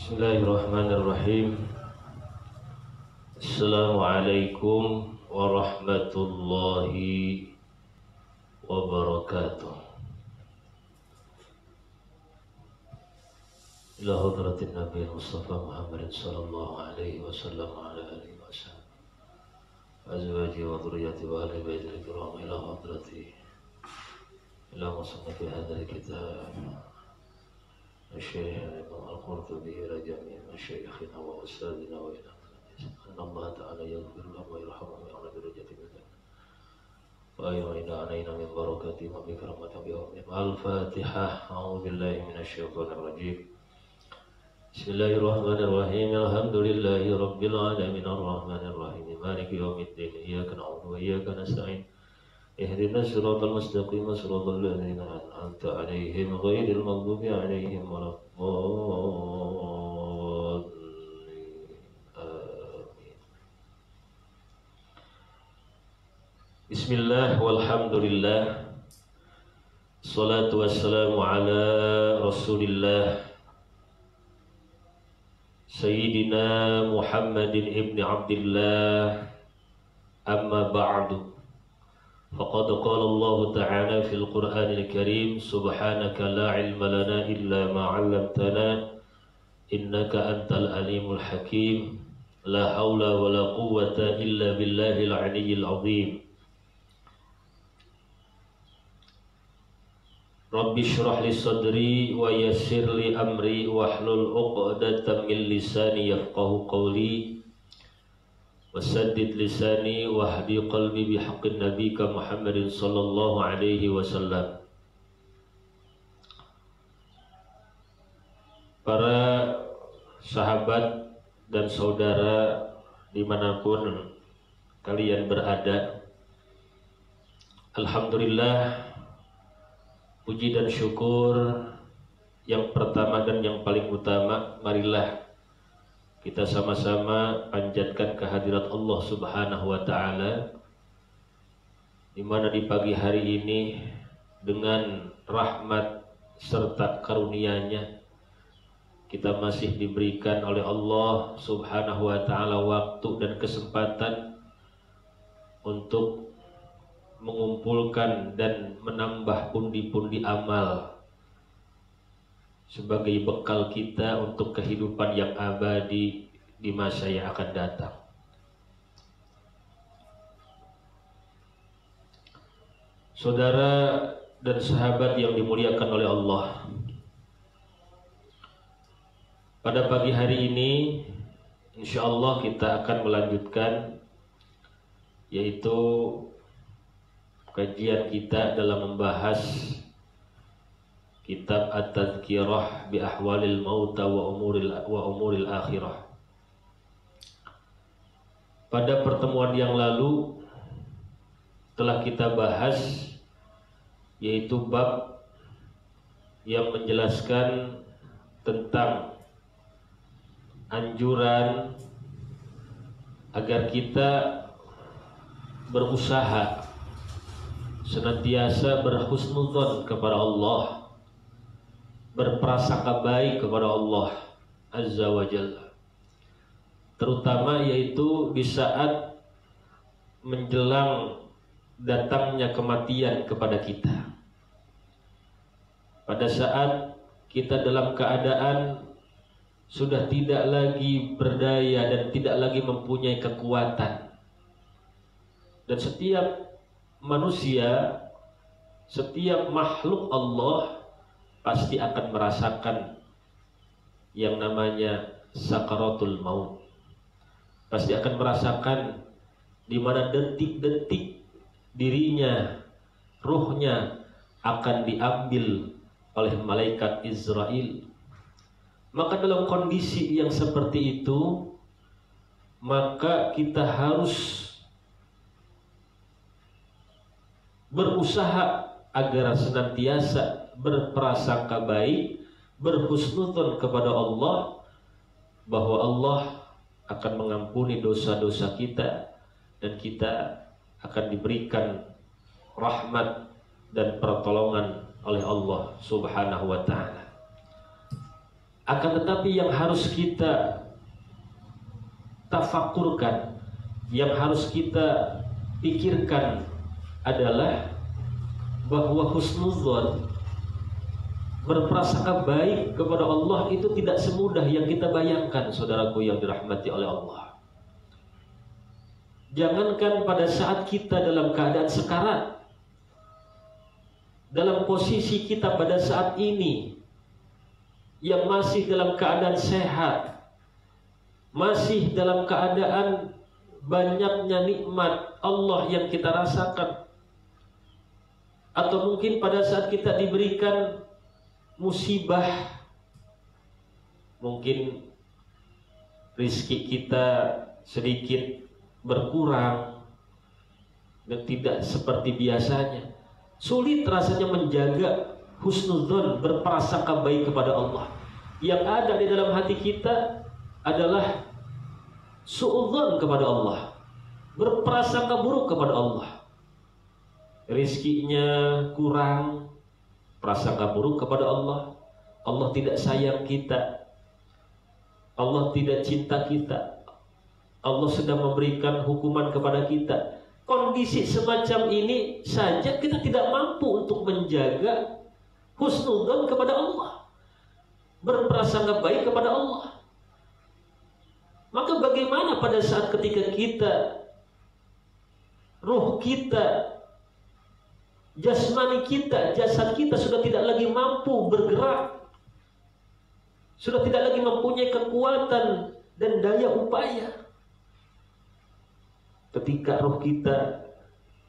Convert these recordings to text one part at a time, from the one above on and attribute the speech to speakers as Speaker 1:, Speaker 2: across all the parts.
Speaker 1: Bismillahirrahmanirrahim. Assalamualaikum warahmatullahi wabarakatuh. Ila hadratin Nabi Mustafa Muhammad sallallahu alaihi wasallam ala alihi wasallam azwaji wa dhurriyyati wa ahli baitil kiram ila hadrati ila musannaf hadzal kitab الشيخ القرطبي إلى جميع مشايخنا وأستاذنا وإلى أن الله تعالى يغفر لهم ويرحمهم ويعلى درجة الجنة ويعين علينا من بركاتهم وبكرامة بيومهم. الفاتحة. أعوذ بالله من الشيطان الرجيم. بسم الله الرحمن الرحيم. الحمد لله رب العالمين الرحمن الرحيم مالك يوم الدين إياك نعبد وإياك نستعين اهدنا الصراط المستقيم صراط الذين أنعمت عليهم غير المغضوب عليهم ولا الضالين آمين. بسم الله والحمد لله الصلاة والسلام على رسول الله سيدنا محمد ابن عبد الله. أما بعد فقد قال الله تعالى في القرآن الكريم سبحانك لا علم لنا إلا ما علمتنا إنك أنت العليم الحكيم لا حول ولا قوة إلا بالله العلي العظيم. رب اشرح لي صدري ويسر لي أمري واحلل عقدة من لساني يفقه قولي وسدد لساني واهدي قلبي بحق نبيك محمد صلى الله عليه وسلم. Para sahabat dan saudara dimanapun kalian berada, alhamdulillah, puji dan syukur yang pertama dan yang paling utama, marilah kita sama-sama panjatkan kehadirat Allah Subhanahu wa Ta'ala, di mana di pagi hari ini dengan rahmat serta karunia-Nya kita masih diberikan oleh Allah Subhanahu wa Ta'ala waktu dan kesempatan untuk mengumpulkan dan menambah pundi-pundi amal sebagai bekal kita untuk kehidupan yang abadi di masa yang akan datang. Saudara dan sahabat yang dimuliakan oleh Allah, pada pagi hari ini insya Allah kita akan melanjutkan, yaitu kajian kita dalam membahas Kitab At-Tadhkirah bi Ahwalil Mauta wa Umuril Akhirah. Pada pertemuan yang lalu telah kita bahas, yaitu bab yang menjelaskan tentang anjuran agar kita berusaha senantiasa berhusnudzon kepada Allah, berprasangka baik kepada Allah Azza wa Jalla, terutama yaitu di saat menjelang datangnya kematian kepada kita. Pada saat kita dalam keadaan sudah tidak lagi berdaya dan tidak lagi mempunyai kekuatan, dan setiap manusia, setiap makhluk Allah pasti akan merasakan yang namanya sakaratul maut. Pasti akan merasakan di mana detik-detik dirinya, ruhnya akan diambil oleh malaikat Israel. Maka dalam kondisi yang seperti itu, maka kita harus berusaha agar senantiasa berprasangka baik, berhusnudzon kepada Allah, bahwa Allah akan mengampuni dosa-dosa kita dan kita akan diberikan rahmat dan pertolongan oleh Allah Subhanahu wa Ta'ala. Akan tetapi yang harus kita tafakurkan, yang harus kita pikirkan adalah bahwa husnuzon, berprasangka baik kepada Allah itu tidak semudah yang kita bayangkan, saudaraku yang dirahmati oleh Allah. Jangankan pada saat kita dalam keadaan sekarat, dalam posisi kita pada saat ini yang masih dalam keadaan sehat, masih dalam keadaan banyaknya nikmat Allah yang kita rasakan, atau mungkin pada saat kita diberikan musibah, mungkin rizki kita sedikit berkurang dan tidak seperti biasanya, sulit rasanya menjaga husnudzon, berprasangka baik kepada Allah. Yang ada di dalam hati kita adalah suudzon kepada Allah, berprasangka buruk kepada Allah. Rizkinya kurang, prasangka buruk kepada Allah. Allah tidak sayang kita, Allah tidak cinta kita, Allah sedang memberikan hukuman kepada kita. Kondisi semacam ini saja kita tidak mampu untuk menjaga husnudzon kepada Allah, berprasangka baik kepada Allah. Maka bagaimana pada saat ketika kita, ruh kita, jasmani kita, jasad kita sudah tidak lagi mampu bergerak, sudah tidak lagi mempunyai kekuatan dan daya upaya. Ketika roh kita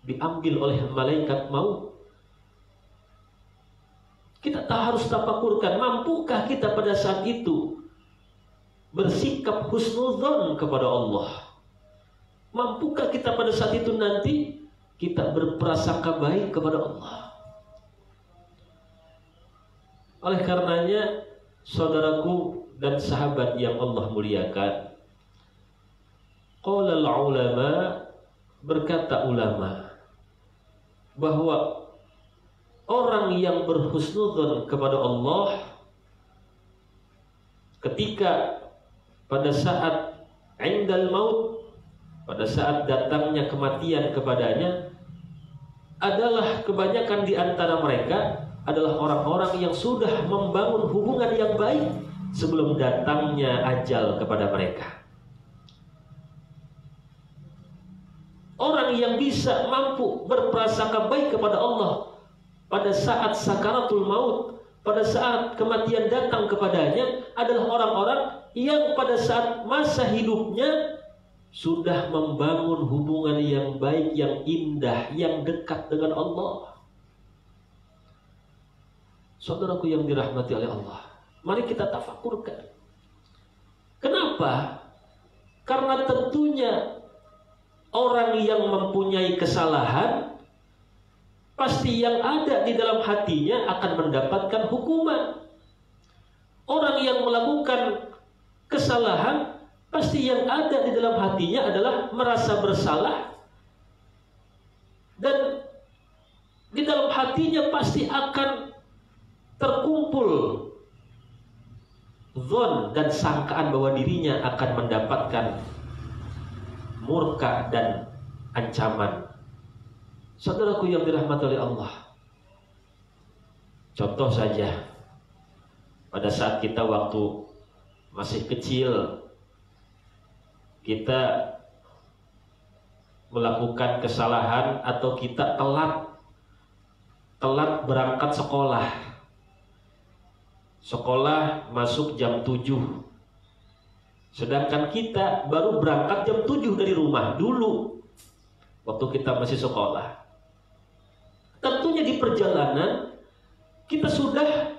Speaker 1: diambil oleh malaikat maut, kita harus tafakurkan, mampukah kita pada saat itu bersikap husnudzon kepada Allah? Mampukah kita pada saat itu nanti kita berprasangka baik kepada Allah? Oleh karenanya, saudaraku dan sahabat yang Allah muliakan, qala al-ulama, berkata ulama, bahwa orang yang berhusnudzon kepada Allah ketika pada saat indal maut, pada saat datangnya kematian kepadanya, adalah kebanyakan di antara mereka adalah orang-orang yang sudah membangun hubungan yang baik sebelum datangnya ajal kepada mereka. Orang yang bisa mampu berprasangka baik kepada Allah pada saat sakaratul maut, pada saat kematian datang kepadanya, adalah orang-orang yang pada saat masa hidupnya sudah membangun hubungan yang baik, yang indah, yang dekat dengan Allah. Saudaraku yang dirahmati oleh Allah, mari kita tafakurkan. Kenapa? Karena tentunya orang yang mempunyai kesalahan, pasti yang ada di dalam hatinya akan mendapatkan hukuman. Orang yang melakukan kesalahan, pasti yang ada di dalam hatinya adalah merasa bersalah, dan di dalam hatinya pasti akan terkumpul zon dan sangkaan bahwa dirinya akan mendapatkan murka dan ancaman. Saudaraku yang dirahmati oleh Allah, contoh saja, pada saat kita waktu masih kecil, kita melakukan kesalahan atau kita telat berangkat sekolah. Sekolah masuk jam 7, sedangkan kita baru berangkat jam 7 dari rumah dulu waktu kita masih sekolah. Tentunya di perjalanan kita sudah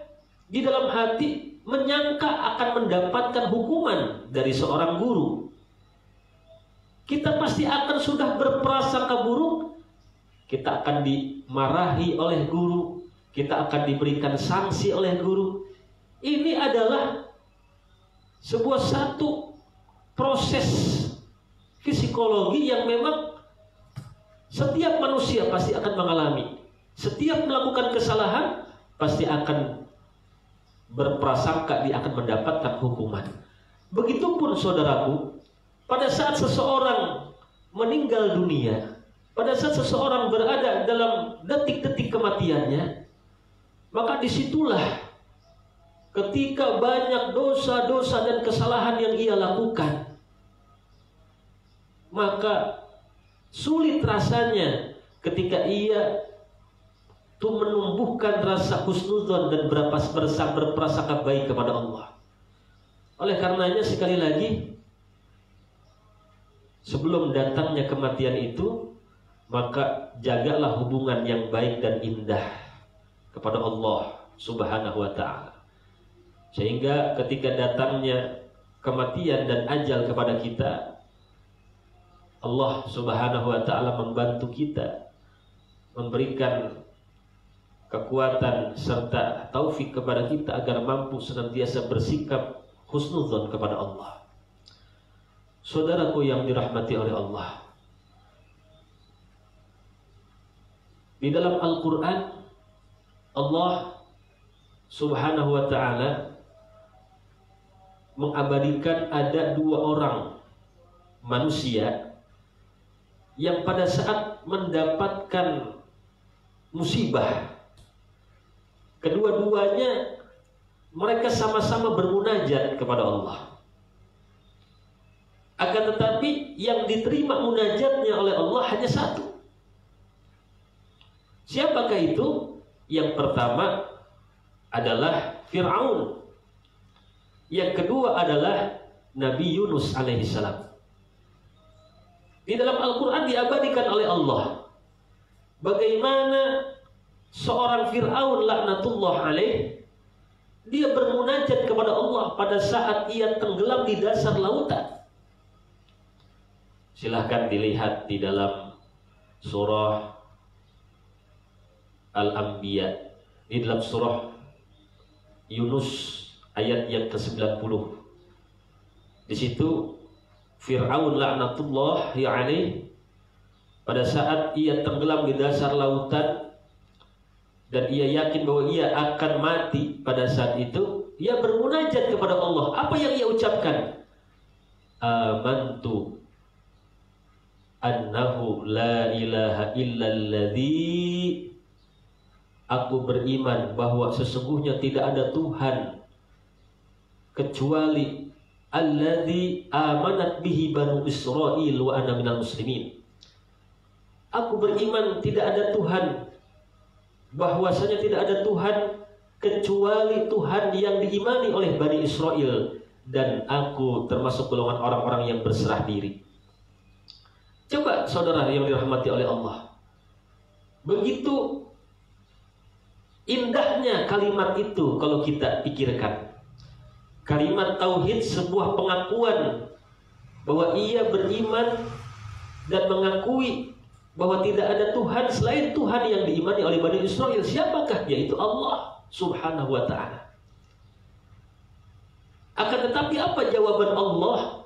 Speaker 1: di dalam hati menyangka akan mendapatkan hukuman dari seorang guru. Kita pasti akan sudah berprasangka buruk, kita akan dimarahi oleh guru, kita akan diberikan sanksi oleh guru. Ini adalah sebuah satu proses psikologi yang memang setiap manusia pasti akan mengalami. Setiap melakukan kesalahan pasti akan
Speaker 2: berprasangka dia akan mendapatkan hukuman. Begitupun saudaraku, pada saat seseorang meninggal dunia, pada saat seseorang berada dalam detik-detik kematiannya, maka disitulah ketika banyak dosa-dosa dan kesalahan yang ia lakukan, maka sulit rasanya ketika ia tuh menumbuhkan rasa husnudzon dan berprasangka baik kepada Allah. Oleh karenanya sekali lagi, sebelum datangnya kematian itu, maka jagalah hubungan yang baik dan indah kepada Allah Subhanahu wa ta'ala. Sehingga ketika datangnya kematian dan ajal kepada kita, Allah Subhanahu wa ta'ala membantu kita, memberikan kekuatan serta taufik kepada kita agar mampu senantiasa bersikap husnudzon kepada Allah. Saudaraku yang dirahmati oleh Allah, di dalam Al-Quran Allah Subhanahu wa ta'ala mengabadikan ada dua orang manusia yang pada saat mendapatkan musibah, kedua-duanya mereka sama-sama bermunajat kepada Allah. Akan tetapi yang diterima munajatnya oleh Allah hanya satu. Siapakah itu? Yang pertama adalah Fir'aun. Yang kedua adalah Nabi Yunus alaihissalam. Di dalam Al-Quran diabadikan oleh Allah bagaimana seorang Fir'aun laknatullah alaih, dia bermunajat kepada Allah pada saat ia tenggelam di dasar lautan. Silahkan dilihat di dalam surah Al-Anbiya, di dalam surah Yunus ayat yang ke-90. Di situ Fir'aun laknatullahi alaih pada saat ia tenggelam di dasar lautan dan ia yakin bahwa ia akan mati pada saat itu, ia bermunajat kepada Allah. Apa yang ia ucapkan? Amantu annahu la ilaha illalladzi, aku beriman bahwa sesungguhnya tidak ada Tuhan kecuali alladzi amanat bihi banu Israil wa ana minal muslimin. Aku beriman tidak ada Tuhan, bahwasanya tidak ada Tuhan kecuali Tuhan yang diimani oleh Bani Israel, dan aku termasuk golongan orang-orang yang berserah diri. Coba saudara yang dirahmati oleh Allah, begitu indahnya kalimat itu kalau kita pikirkan. Kalimat tauhid, sebuah pengakuan bahwa ia beriman dan mengakui bahwa tidak ada Tuhan selain Tuhan yang diimani oleh Bani Israel. Siapakah? Yaitu Allah Subhanahu wa ta'ala. Akan tetapi apa jawaban Allah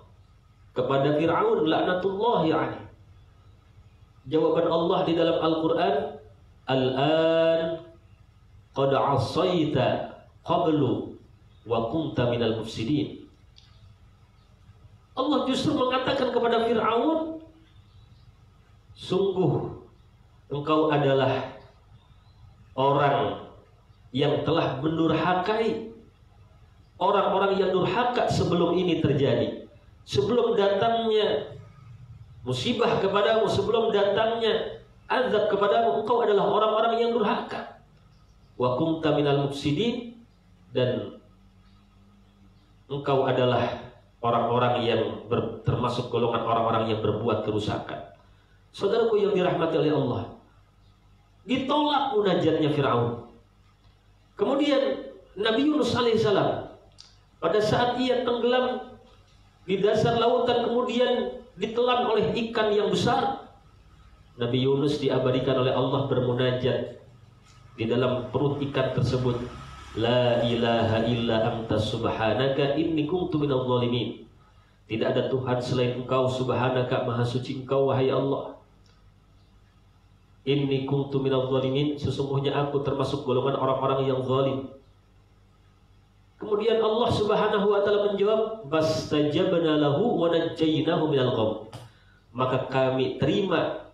Speaker 2: kepada Fir'aun laknatullahi alaih? Jawaban Allah di dalam Al-Quran, Al-an qad asaita qablu wa kunta minal mufsidin. Allah justru mengatakan kepada Fir'aun, sungguh engkau adalah orang yang telah mendurhakai orang-orang yang durhaka sebelum ini terjadi. Sebelum datangnya musibah kepadamu, sebelum datangnya azab kepadamu, engkau adalah orang-orang yang durhaka. Wa kunta minal mufsidin, dan engkau adalah orang-orang yang termasuk golongan orang-orang yang berbuat kerusakan. Saudaraku yang dirahmati oleh Allah, ditolak munajatnya Fir'aun. Kemudian Nabi Yunus alaihissalam pada saat ia tenggelam di dasar lautan, kemudian ditelan oleh ikan yang besar, Nabi Yunus diabadikan oleh Allah bermunajat di dalam perut ikan tersebut, La ilaha illa anta subhanaka inni kuntu minadh dhalimin. Tidak ada Tuhan selain engkau, subhanaka, maha suci engkau wahai Allah. Inni kuntu minadh dhalimin, sesungguhnya aku termasuk golongan orang-orang yang zalim. Kemudian Allah Subhanahu wa taala menjawab, "Fastajabna lahu wa najjaynahu minal ghamm." Maka kami terima,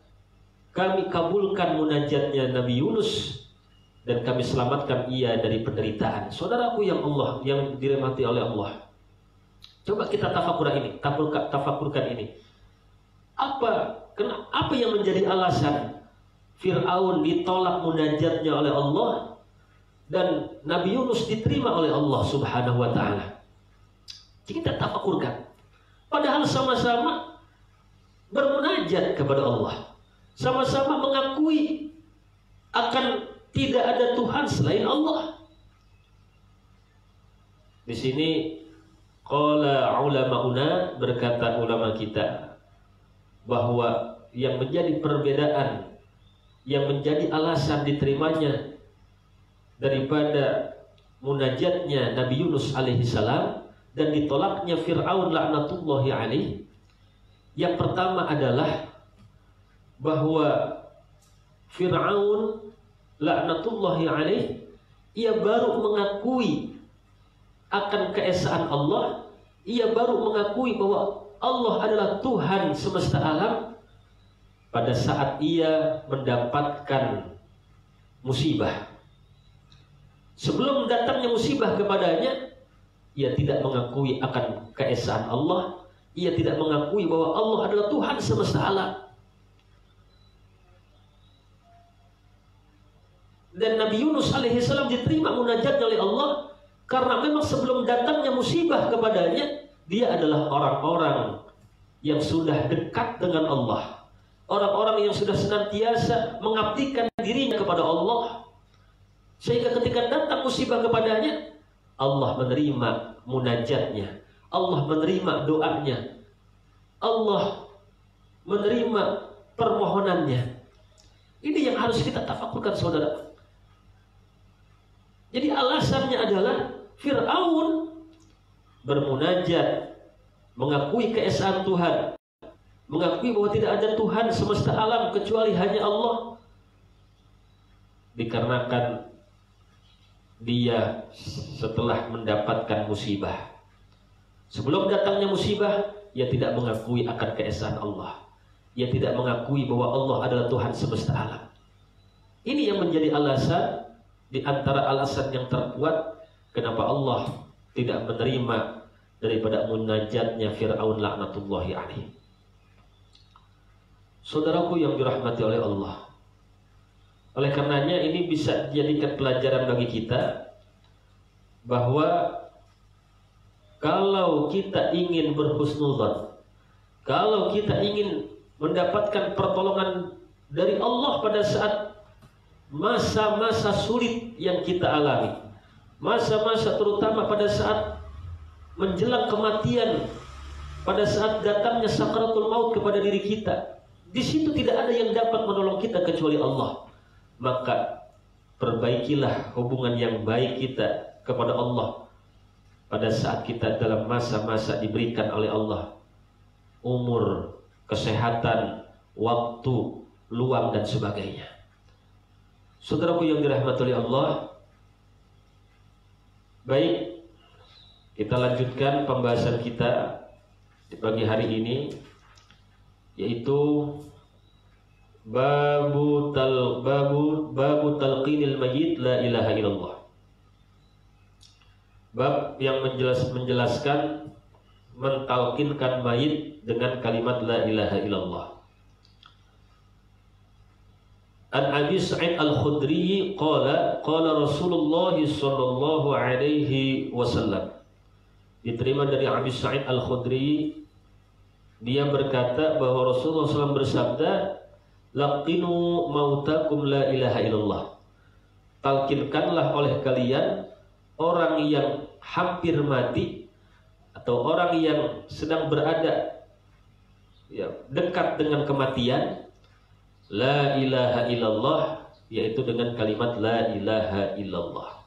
Speaker 2: kami kabulkan munajatnya Nabi Yunus dan kami selamatkan ia dari penderitaan. Saudaraku yang Allah, yang dirahmati oleh Allah. Coba kita tafakurkan ini. Apa yang menjadi alasan Fir'aun ditolak munajatnya oleh Allah dan Nabi Yunus diterima oleh Allah Subhanahu wa taala? Kita tafakurkan. Padahal sama-sama bermunajat kepada Allah. Sama-sama mengakui akan tidak ada Tuhan selain Allah. Di sini qala ulamauna, berkata ulama kita, bahwa yang menjadi perbedaan, yang menjadi alasan diterimanya daripada munajatnya Nabi Yunus alaihi salam dan ditolaknya Fir'aun laknatullahi alaihi, yang pertama adalah bahwa Fir'aun laknatullahi alaihi, ia baru mengakui akan keesaan Allah, ia baru mengakui bahwa Allah adalah Tuhan semesta alam pada saat ia mendapatkan musibah. Sebelum datangnya musibah kepadanya, ia tidak mengakui akan keesaan Allah, ia tidak mengakui bahwa Allah adalah Tuhan semesta alam. Dan Nabi Yunus alaihissalam diterima munajatnya oleh Allah karena memang sebelum datangnya musibah kepadanya, dia adalah orang-orang yang sudah dekat dengan Allah, orang-orang yang sudah senantiasa mengabdikan dirinya kepada Allah, sehingga ketika datang musibah kepadanya, Allah menerima munajatnya, Allah menerima doanya, Allah menerima permohonannya. Ini yang harus kita tafakurkan, saudara. Jadi alasannya adalah Fir'aun bermunajat, mengakui keesaan Tuhan, mengakui bahwa tidak ada Tuhan semesta alam kecuali hanya Allah, dikarenakan dia setelah mendapatkan musibah. Sebelum datangnya musibah, ia tidak mengakui akan keesaan Allah, ia tidak mengakui bahwa Allah adalah Tuhan semesta alam. Ini yang menjadi alasan, di antara alasan yang terkuat kenapa Allah tidak menerima daripada munajatnya Fir'aun laknatullahi alaihi. Saudaraku yang dirahmati oleh Allah, oleh karenanya ini bisa dijadikan pelajaran bagi kita bahwa kalau kita ingin berhusnudzon, kalau kita ingin mendapatkan pertolongan dari Allah pada saat masa-masa sulit yang kita alami, masa-masa terutama pada saat menjelang kematian, pada saat datangnya sakaratul maut kepada diri kita, di situ tidak ada yang dapat menolong kita kecuali Allah. Maka perbaikilah hubungan yang baik kita kepada Allah pada saat kita dalam masa-masa diberikan oleh Allah umur, kesehatan, waktu luang dan sebagainya. Saudaraku yang dirahmati oleh Allah, baik, kita lanjutkan pembahasan kita di pagi hari ini, yaitu babu talqinil mayyit la ilaha illallah. Bab yang menjelaskan mentalkinkan mayit dengan kalimat la ilaha illallah. An Abi Sa'id Al-Khudri qala Rasulullah sallallahu alaihi wasallam. Diterima dari Abi Sa'id Al-Khudri, dia berkata bahwa Rasulullah SAW bersabda, laqinu mautakum la ilaha illallah. Talkinkanlah oleh kalian orang yang hampir mati atau orang yang sedang berada dekat dengan kematian, la ilaha illallah, yaitu dengan kalimat la ilaha illallah.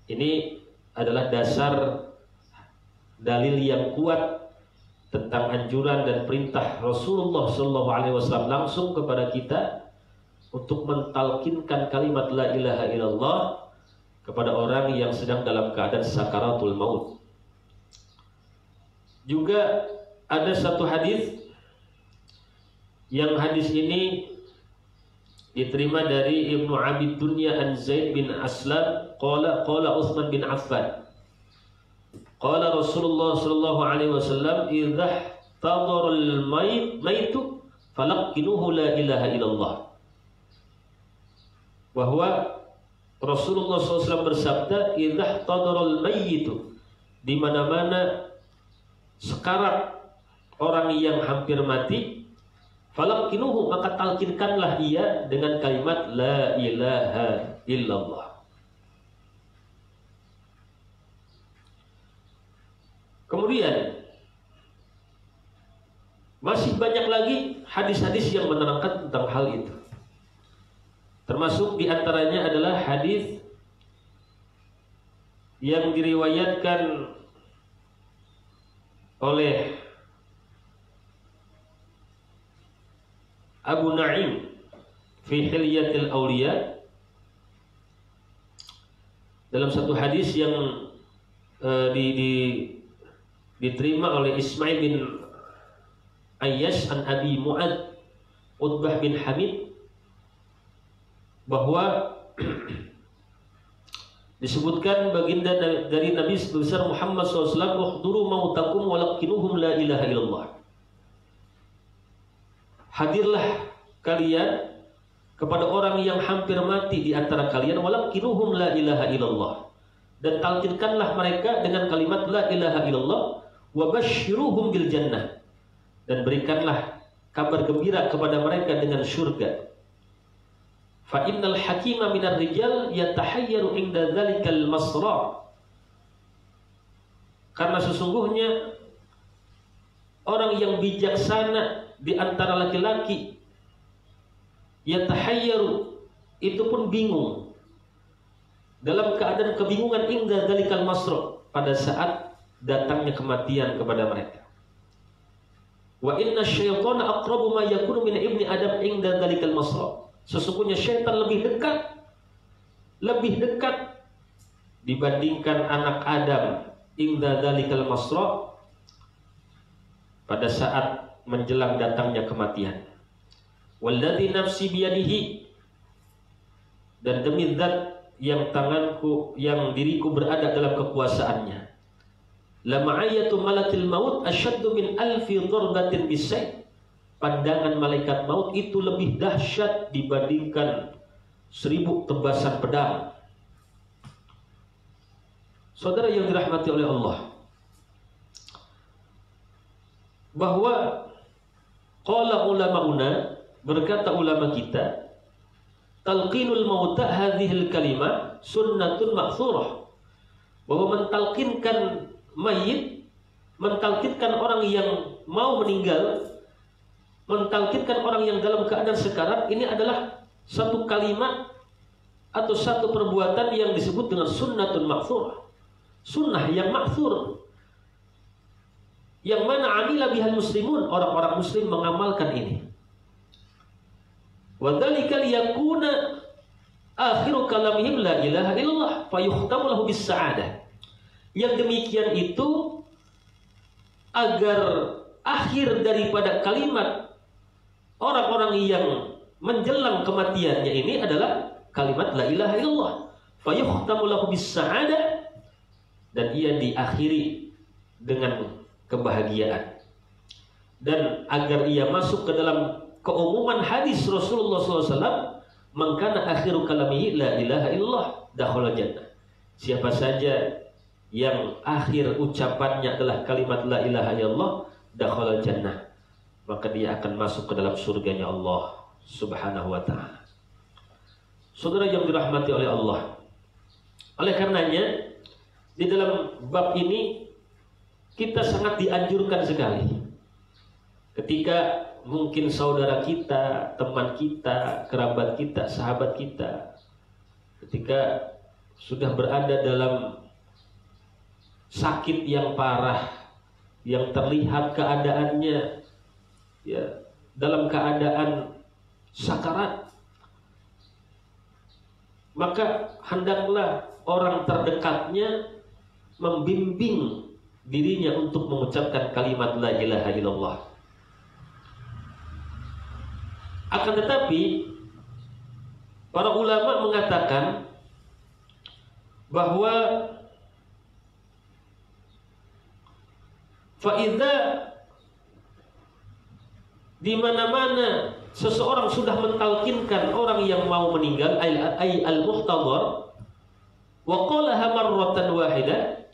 Speaker 2: Ini adalah dasar dalil yang kuat tentang anjuran dan perintah Rasulullah SAW langsung kepada kita untuk mentalkinkan kalimat la ilaha illallah kepada orang yang sedang dalam keadaan sakaratul maut. Juga ada satu hadis yang hadis ini diterima dari Ibnu Abid Dunya an Zaid bin Aslam qala Utsman bin Affan qala Rasulullah sallallahu alaihi wasallam idza tadara al-maitu falaqqinuhu la ilaha illallah. Bahwa Rasulullah SAW bersabda idza tadara al-mayyitu, di mana-mana sekarat orang yang hampir mati, falaqqinuhu, maka talkinkanlah ia dengan kalimat la ilaha illallah. Kemudian masih banyak lagi hadis-hadis yang menerangkan tentang hal itu. Termasuk diantaranya adalah hadis yang diriwayatkan oleh Abu Na'im fi Hilyatil Awliya, dalam satu hadis yang diterima oleh Ismail bin Ayyash an Abi Mu'ad Utbah bin Hamid, bahwa disebutkan baginda dari Nabi besar Muhammad SAW, uhduru mautakum walaqqinuhum la ilaha illallah. Hadirlah kalian kepada orang yang hampir mati di antara kalian, walaqqinuhum la ilaha illallah, dan talkinkanlah mereka dengan kalimat la ilaha illallah, wa basyiruhum bil jannah, dan berikanlah kabar gembira kepada mereka dengan surga. Fa innal hakima minar rijal yatahayyaru inda dzalikal masra, karena sesungguhnya orang yang bijaksana di antara laki-laki, yatahayyaru, itu pun bingung, dalam keadaan kebingungan, inda dzalikal masra, pada saat datangnya kematian kepada mereka. Wa inna syaitana aqrabu ma yakunu min ibni adam inda dzalikal masra, sesungguhnya syaitan lebih dekat dibandingkan anak Adam inda dzalikal masra, pada saat menjelang datangnya kematian. Walladzi nafsi biyadihi, dan demi zat yang diriku berada dalam kekuasaannya, la ma'ayatu malakil maut asyaddu min alfi darbatin bisayf, pandangan malaikat maut itu lebih dahsyat dibandingkan 1000 tebasan pedang. Saudara yang dirahmati oleh Allah, bahwa qala ulamauna, berkata ulama kita, talqinul mauta hadhil kalimah sunnatun ma'thurah, bahwa mentalkinkan mayit, mentalkinkan orang yang mau meninggal, mentalkinkan orang yang dalam keadaan sekarat, ini adalah satu kalimat atau satu perbuatan yang disebut dengan sunnatun ma'thurah, sunnah yang ma'thur, yang mana amila bihal muslimun, orang-orang muslim mengamalkan ini. Wa dzalika liyakuna akhiru kalamihim la ilaha illallah fayukhtamu lahu bis sa'adah. Yang demikian itu agar akhir daripada kalimat orang-orang yang menjelang kematiannya ini adalah kalimat la ilaha illallah, fayukhtamu lahu bis sa'adah, dan ia diakhiri dengan kebahagiaan, dan agar ia masuk ke dalam keumuman hadis Rasulullah SAW, mangkana akhiru kalamihi la ilaha illallah dakhala jannah. Siapa saja yang akhir ucapannya adalah kalimat la ilaha illallah dakhala jannah, maka dia akan masuk ke dalam surganya Allah Subhanahu wa ta'ala. Saudara yang dirahmati oleh Allah, oleh karenanya di dalam bab ini kita sangat dianjurkan sekali ketika mungkin saudara kita, teman kita, kerabat kita, sahabat kita, ketika sudah berada dalam sakit yang parah, yang terlihat keadaannya ya dalam keadaan sakarat, maka hendaklah orang terdekatnya membimbing dirinya untuk mengucapkan kalimat la ilaha illallah. Akan tetapi para ulama mengatakan bahwa faida di mana-mana seseorang sudah mentalkinkan orang yang mau meninggal ay al-muhtadhar wa qalaha marratan wahidah,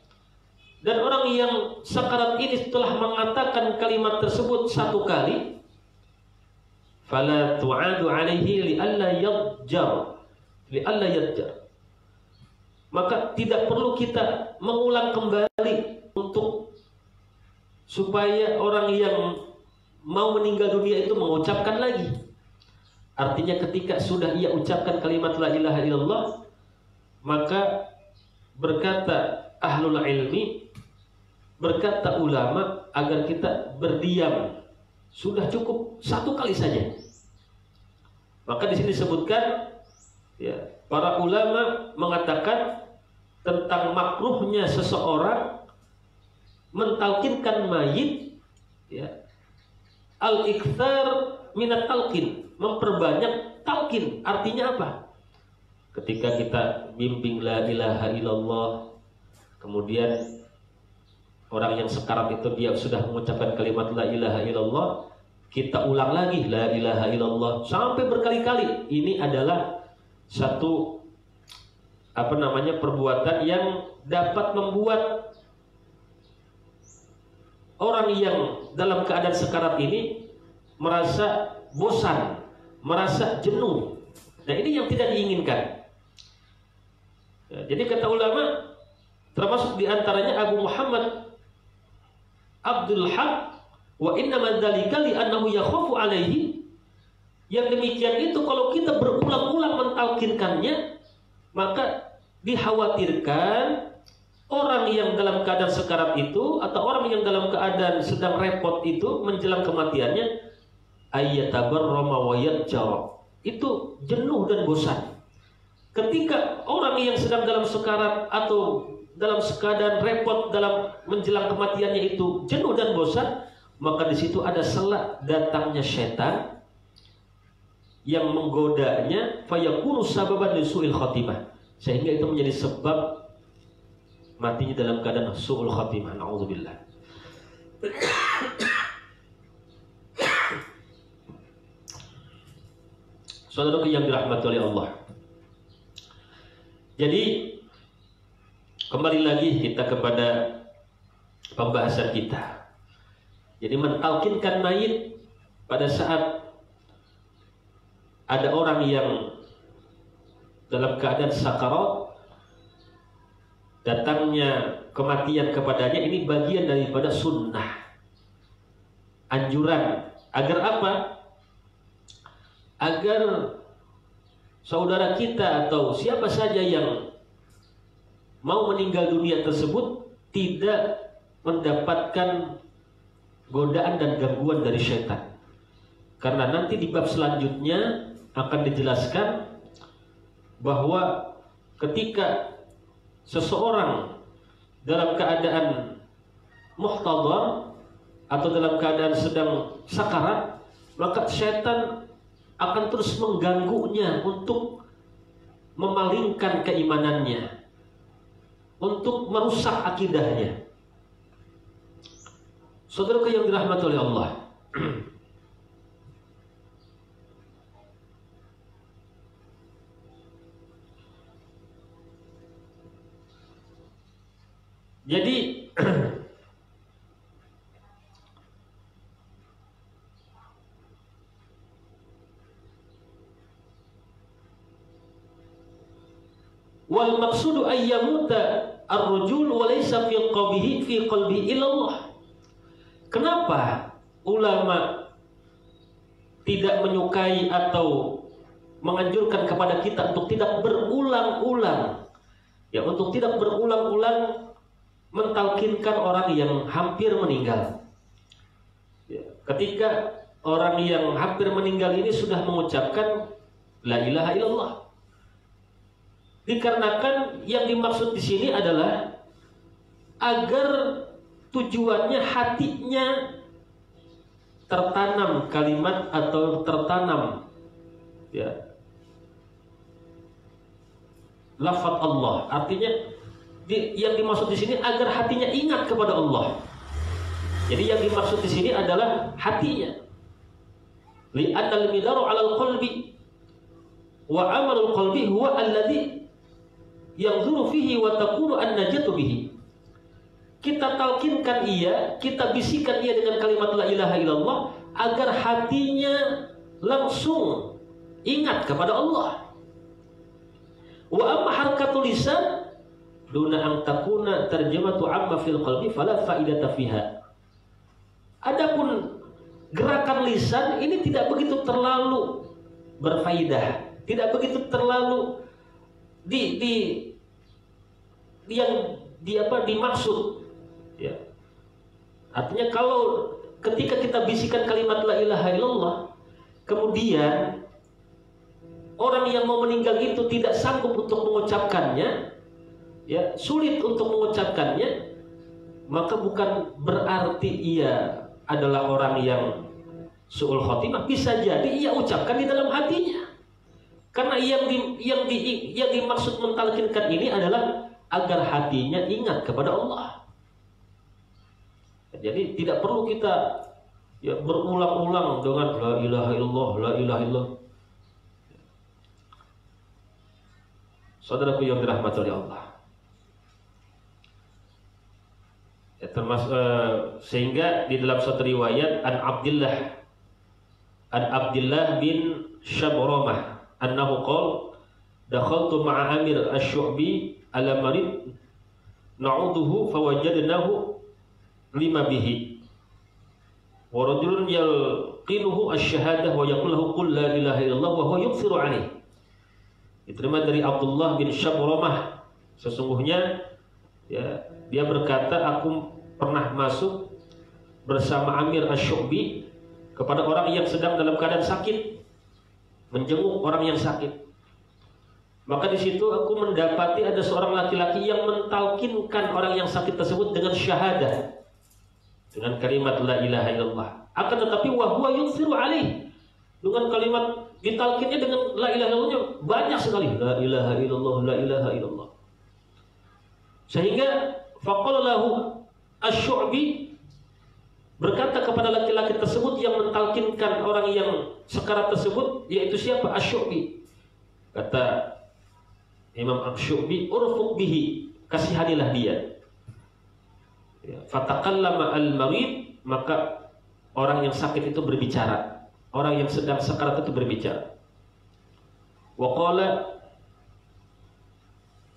Speaker 2: dan orang yang sakarat ini telah mengatakan kalimat tersebut satu kali, fala tu'adu alaihi li'alla yadjar, maka tidak perlu kita mengulang kembali untuk supaya orang yang mau meninggal dunia itu mengucapkan lagi. Artinya ketika sudah ia ucapkan kalimat la ilaha illallah, maka berkata ahlul ilmi, berkata ulama, agar kita berdiam. Sudah cukup satu kali saja. Maka di sini disebutkan, ya, para ulama mengatakan tentang makruhnya seseorang mentalkinkan mayit, ya, al-iktsar minat talqin, memperbanyak talqin. Artinya apa? Ketika kita bimbing la ilaha illallah, kemudian orang yang sekarat itu dia sudah mengucapkan kalimat la ilaha illallah, kita ulang lagi la ilaha illallah sampai berkali-kali. Ini adalah satu perbuatan yang dapat membuat orang yang dalam keadaan sekarat ini merasa bosan, merasa jenuh. Nah, ini yang tidak diinginkan. Ya, jadi kata ulama, termasuk diantaranya Abu Muhammad Abdul Haq, wa innama dzalika li annahu yakhafu alaihi. Yang demikian itu kalau kita berulang-ulang mentalkinkannya, maka dikhawatirkan orang yang dalam keadaan sekarat itu atau orang yang dalam keadaan sedang repot itu menjelang kematiannya ayyatabarrama wa yadjar, itu jenuh dan bosan. Ketika orang yang sedang dalam sekarat atau dalam keadaan repot dalam menjelang kematiannya itu jenuh dan bosan, maka di situ ada selak datangnya setan yang menggodanya, fayakunu sababan li su'il khatimah, sehingga itu menjadi sebab matinya dalam keadaan su'ul khatimah. Na'udzubillah. Saudaraku yang dirahmati oleh Allah. Jadi kembali lagi kita kepada pembahasan kita. Jadi mentalkinkan mayit pada saat ada orang yang dalam keadaan sakarat, datangnya kematian kepadanya, ini bagian daripada sunnah, anjuran. Agar apa? Agar saudara kita atau siapa saja yang mau meninggal dunia tersebut tidak mendapatkan godaan dan gangguan dari syaitan. Karena nanti di bab selanjutnya akan dijelaskan bahwa ketika seseorang dalam keadaan muhtadhar atau dalam keadaan sedang sakarat, maka syaitan akan terus mengganggunya untuk memalingkan keimanannya, untuk merusak akidahnya. Saudaraku yang dirahmati oleh Allah, jadi wal maqsudu ayyamuta ar-rajul wa laysa fi qalbihi illa Allah. Kenapa ulama tidak menyukai atau menganjurkan kepada kita untuk tidak berulang-ulang, ya, untuk tidak berulang-ulang mentalkinkan orang yang hampir meninggal. Ya, ketika orang yang hampir meninggal ini sudah mengucapkan la ilaha illallah, Dikarenakan yang dimaksud di sini adalah agar tujuannya hatinya tertanam kalimat atau tertanam ya lafaz Allah. Artinya yang dimaksud di sini agar hatinya ingat kepada Allah. Jadi yang dimaksud di sini adalah hatinya. Li'annal midaru 'alal qalbi wa 'amalul qalbi huwa alladhi yanzuru fihi wa takunu an-najatu bihi. Kita talkinkan ia, kita bisikan ia dengan kalimat la ilaha illallah agar hatinya langsung ingat kepada Allah. Wa amma harakatul lisan duna an takuna tarjamatu amma fil qalbi fala faidata fiha. Adapun gerakan lisan ini tidak begitu terlalu berfaedah, tidak begitu terlalu dimaksud ya. Artinya kalau ketika kita bisikan kalimat la ilaha illallah kemudian orang yang mau meninggal itu tidak sanggup untuk mengucapkannya ya, sulit untuk mengucapkannya, maka bukan berarti ia adalah orang yang su'ul khotimah. Bisa jadi ia ucapkan di dalam hatinya. Karena yang dimaksud mentalkinkan ini adalah agar hatinya ingat kepada Allah. Jadi tidak perlu kita ya berulang-ulang dengan la ilaha illallah, la ilaha illallah. Saudaraku yang dirahmati oleh Allah. Ya, termasuk sehingga di dalam suatu riwayat an Abdullah bin Syabramah annahu qala dakhaltu ma'a Amir asy-Syu'bi ala marid na'uduhu fawajadnahu lima bihi wa rajulun yalqinuhu asy-syahadah wa yaqulu lahu qul la ilaha illallah wa huwa yuksiru alaihi. Diterima dari Abdullah bin Syabramah, sesungguhnya ya, dia berkata aku pernah masuk bersama Amir asy-Syu'bi kepada orang yang sedang dalam keadaan sakit, menjenguk orang yang sakit. Maka di situ aku mendapati ada seorang laki-laki yang mentalkinkan orang yang sakit tersebut dengan syahadah, dengan kalimat la ilaha illallah. Akan tetapi wa huwa yuksiru alaih, dengan kalimat ditalkinnya dengan la ilaha illallah banyak sekali, la ilaha illallah, la ilaha illallah. Sehingga faqala lahu asy-Syu'bi, berkata kepada laki-laki tersebut yang mentalkinkan orang yang sekarat tersebut, yaitu siapa? Asy-Syu'bi. Kata Imam Asy-Syu'bi, urfuq bihi, kasihanilah dia. Ya, fatakallama al-marid, maka orang yang sakit itu berbicara. Orang yang sedang sekarat itu berbicara. Wa qala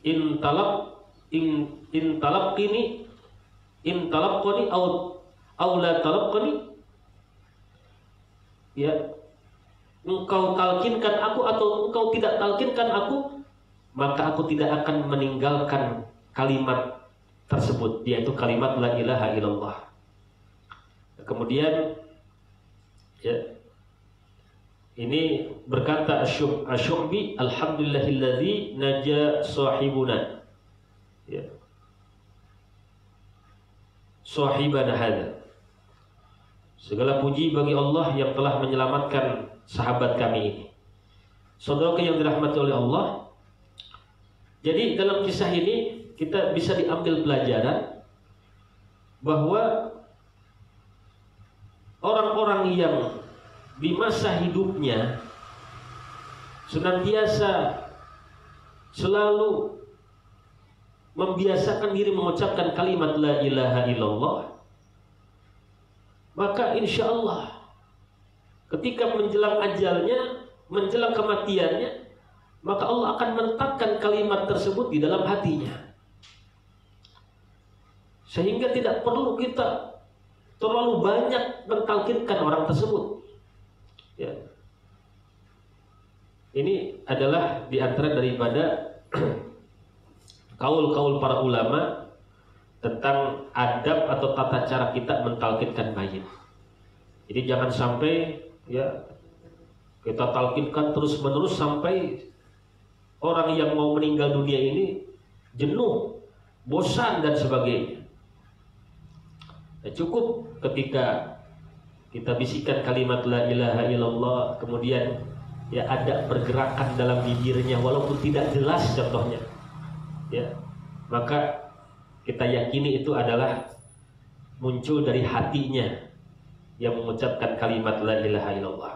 Speaker 2: in talaqini aw la talaqani, ya, engkau talkinkan aku atau engkau tidak talkinkan aku, maka aku tidak akan meninggalkan kalimat tersebut, yaitu kalimat la ilaha illallah. Kemudian ya, ini berkata Asy-Syu'bi, alhamdulillahilladzi naja sahibuna, ya, sahibana hada, segala puji bagi Allah yang telah menyelamatkan sahabat kami ini. Saudara yang dirahmati oleh Allah, jadi dalam kisah ini kita bisa diambil pelajaran bahwa orang-orang yang di masa hidupnya senantiasa selalu membiasakan diri mengucapkan kalimat la ilaha illallah, maka insya Allah ketika menjelang ajalnya, menjelang kematiannya, maka Allah akan menetapkan kalimat tersebut di dalam hatinya. Sehingga tidak perlu kita terlalu banyak mentalkinkan orang tersebut. Ya. Ini adalah diantara daripada kaul-kaul para ulama tentang adab atau tata cara kita mentalkinkan mayit. Jadi jangan sampai ya kita talkinkan terus-menerus sampai orang yang mau meninggal dunia ini jenuh, bosan dan sebagainya. Cukup ketika kita bisikan kalimat la ilaha illallah, kemudian ya ada pergerakan dalam bibirnya walaupun tidak jelas contohnya, ya, maka kita yakini itu adalah muncul dari hatinya yang mengucapkan kalimat la ilaha illallah.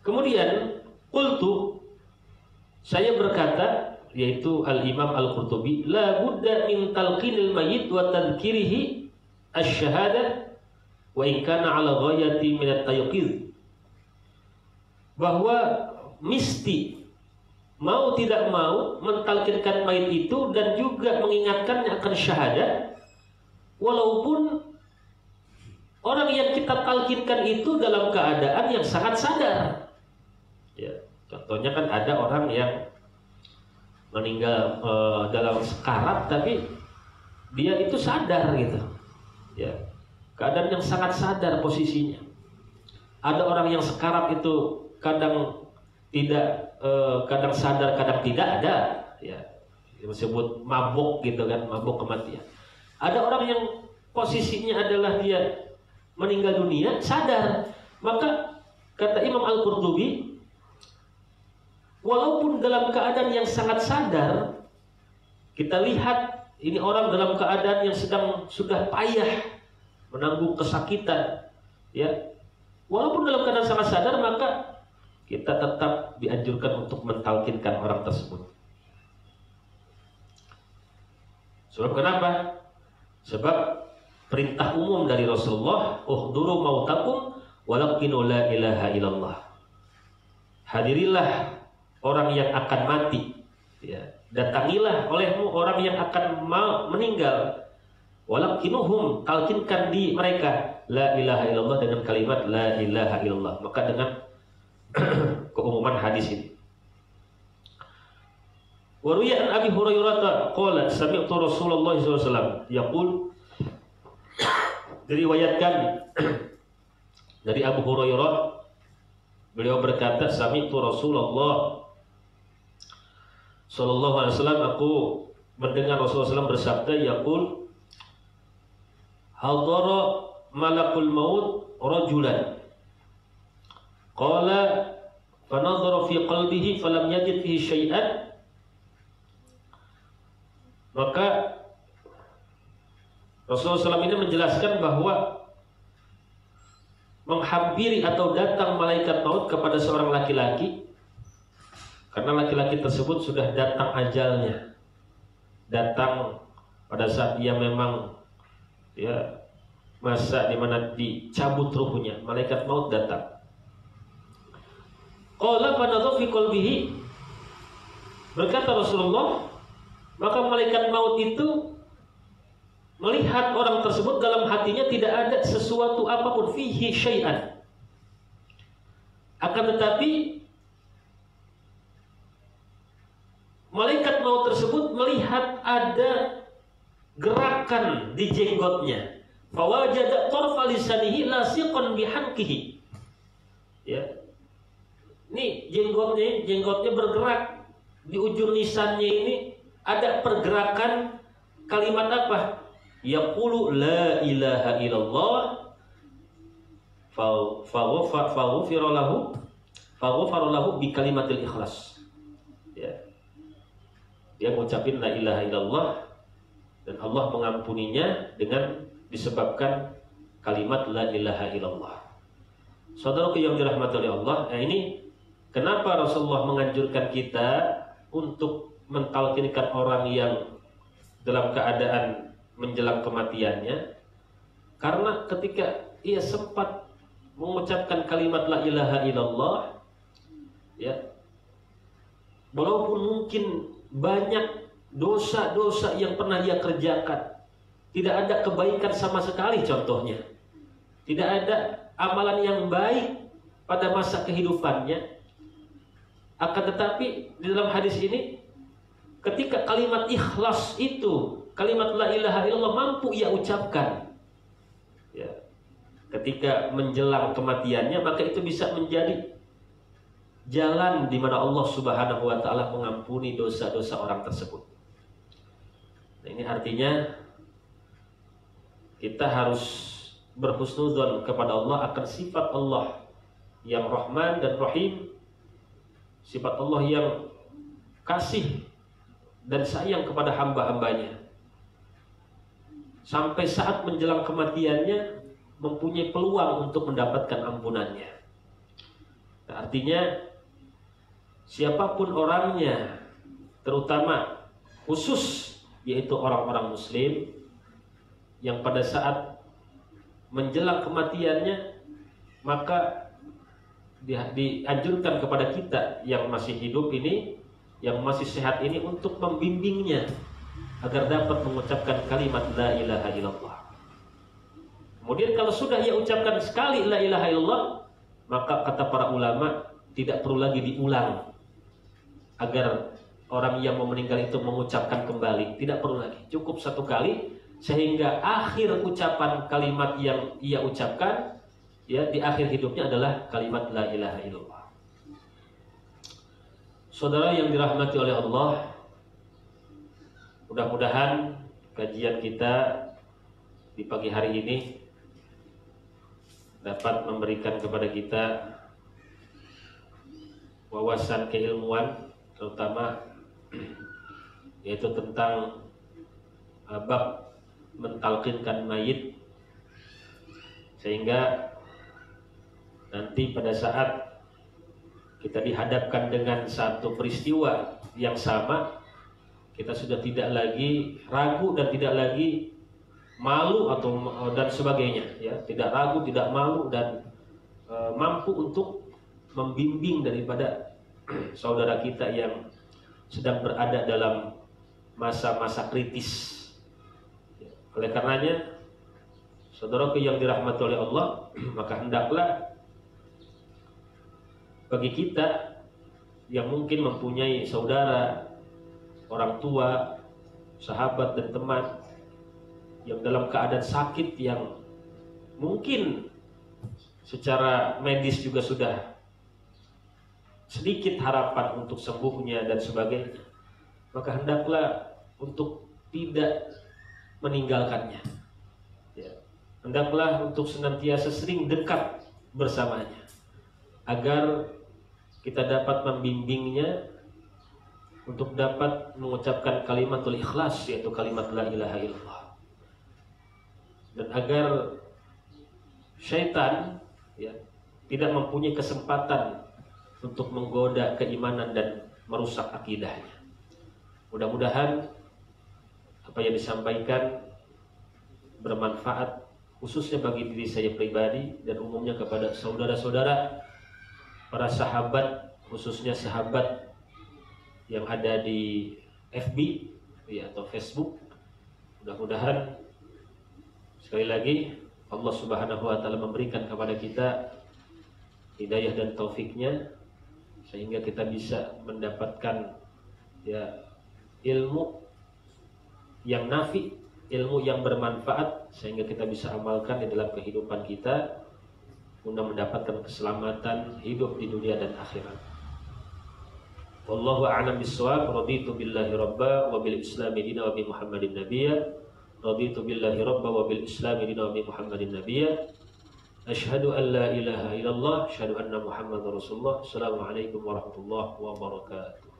Speaker 2: Kemudian qultu, saya berkata, yaitu Al-Imam Al-Qurtubi, la budda min talqinil mayyit wa tadhkirihi asy-syahadah wa in kana ala ghayati min at-tayqiz, bahwa mesti mau tidak mau mentalkinkan mayit itu dan juga mengingatkannya akan syahadat, walaupun orang yang kita talkinkan itu dalam keadaan yang sangat sadar. Ya, contohnya kan ada orang yang meninggal dalam sekarat tapi dia itu sadar gitu. Ya, keadaan yang sangat sadar posisinya. Ada orang yang sekarat itu kadang tidak, kadang sadar, kadang tidak ada. Ya, disebut mabuk gitu kan, mabuk kematian. Ada orang yang posisinya adalah dia meninggal dunia sadar. Maka kata Imam Al-Qurtubi, walaupun dalam keadaan yang sangat sadar, kita lihat ini orang dalam keadaan yang sudah payah menanggung kesakitan, ya. Walaupun dalam keadaan sangat sadar, maka kita tetap dianjurkan untuk mentalkinkan orang tersebut. Sebab kenapa? Sebab perintah umum dari Rasulullah, uhduru mautakum walaqinu la ilaha illallah. Hadirilah orang yang akan mati, ya. Datangilah olehmu orang yang akan meninggal, walakinuhum, talkinkan di mereka la ilaha illallah dengan kalimat la ilaha illallah. Maka dengan keumuman hadis ini, wa ruwiya an Abi Hurairah qala sami'tu Rasulullah sallallahu alaihi wasallam yaqul, diriwayatkan dari Abu Hurairah, beliau berkata, sami'tu Rasulullah sallallahu alaihi wasallam, aku mendengar Rasulullah SAW bersabda, yaqul, hadara malakul maut rajulan qala fanadhara fi qalbihi falam yajid fihi syai'an. Maka Rasulullah SAW ini menjelaskan bahwa menghampiri atau datang malaikat maut kepada seorang laki-laki, karena laki-laki tersebut sudah datang ajalnya, datang pada saat dia memang, ya, masa di mana dicabut ruhnya, malaikat maut datang. Qala fanadhara fi qalbihi, berkata Rasulullah, maka malaikat maut itu melihat orang tersebut, dalam hatinya tidak ada sesuatu apapun, fihi syai'an. Akan tetapi malaikat maut tersebut melihat ada gerakan di jenggotnya. Fawajada tarfa lisanihi lasiqan bihankihi. Ya. Ini jenggotnya bergerak, di ujung lisannya ini ada pergerakan kalimat apa? Yaqulu la ilaha illallah faghfara lahu bi kalimatil ikhlas. Ya. Dia mengucapin la ilaha illallah dan Allah mengampuninya dengan disebabkan kalimat la ilaha illallah. Saudaraku yang dirahmati oleh Allah, ini kenapa Rasulullah menganjurkan kita untuk mentalkinkan orang yang dalam keadaan menjelang kematiannya? Karena ketika ia sempat mengucapkan kalimat la ilaha illallah, ya, walaupun mungkin banyak dosa-dosa yang pernah ia kerjakan, tidak ada kebaikan sama sekali, contohnya tidak ada amalan yang baik pada masa kehidupannya, akan tetapi di dalam hadis ini, ketika kalimat ikhlas itu, kalimat la ilaha illallah mampu ia ucapkan, ya, ketika menjelang kematiannya, maka itu bisa menjadi jalan di mana Allah Subhanahu wa taala mengampuni dosa-dosa orang tersebut. Nah, ini artinya kita harus berhusnudzon kepada Allah akan sifat Allah yang Rahman dan Rahim, sifat Allah yang kasih dan sayang kepada hamba-hambanya. Sampai saat menjelang kematiannya mempunyai peluang untuk mendapatkan ampunannya. Nah, artinya siapapun orangnya, terutama khusus yaitu orang-orang muslim yang pada saat menjelang kematiannya, maka dianjurkan kepada kita yang masih hidup ini, yang masih sehat ini, untuk membimbingnya agar dapat mengucapkan kalimat la ilaha illallah. Kemudian kalau sudah ia ucapkan sekali la ilaha illallah, maka kata para ulama tidak perlu lagi diulang agar orang yang mau meninggal itu mengucapkan kembali. Tidak perlu lagi, cukup satu kali, sehingga akhir ucapan kalimat yang ia ucapkan ya di akhir hidupnya adalah kalimat la ilaha illallah. Saudara yang dirahmati oleh Allah, mudah-mudahan kajian kita di pagi hari ini dapat memberikan kepada kita wawasan keilmuan, terutama yaitu tentang bab mentalqinkan mayit, sehingga nanti pada saat kita dihadapkan dengan satu peristiwa yang sama, kita sudah tidak lagi ragu dan tidak lagi malu dan sebagainya, ya, tidak ragu, tidak malu, dan mampu untuk membimbing daripada saudara kita yang sedang berada dalam masa-masa kritis. Oleh karenanya, saudaraku yang dirahmati oleh Allah, maka hendaklah bagi kita yang mungkin mempunyai saudara, orang tua, sahabat dan teman yang dalam keadaan sakit, yang mungkin secara medis juga sudah sedikit harapan untuk sembuhnya dan sebagainya, maka hendaklah untuk tidak meninggalkannya, ya. Hendaklah untuk senantiasa sering dekat bersamanya, agar kita dapat membimbingnya untuk dapat mengucapkan kalimatul ikhlas, yaitu kalimat la ilaha illallah, dan agar syaitan ya tidak mempunyai kesempatan untuk menggoda keimanan dan merusak akidahnya. Mudah-mudahan apa yang disampaikan bermanfaat, khususnya bagi diri saya pribadi dan umumnya kepada saudara-saudara, para sahabat, khususnya sahabat yang ada di FB ya, atau Facebook. Mudah-mudahan sekali lagi Allah Subhanahu wa taala memberikan kepada kita hidayah dan taufiknya, sehingga kita bisa mendapatkan ya ilmu yang nafi, ilmu yang bermanfaat, sehingga kita bisa amalkan di dalam kehidupan kita guna mendapatkan keselamatan hidup di dunia dan akhirat. Wallahu a'lam bissawab. Raditu billahi rabba wa bil islami dina wa bi Muhammadin nabiyya. Raditu billahi rabba wa bil islami dina wa bi Muhammadin nabiyya. Asyhadu an la ilaha illallah, asyhadu anna Muhammadar Rasulullah. Assalamualaikum warahmatullahi wabarakatuh.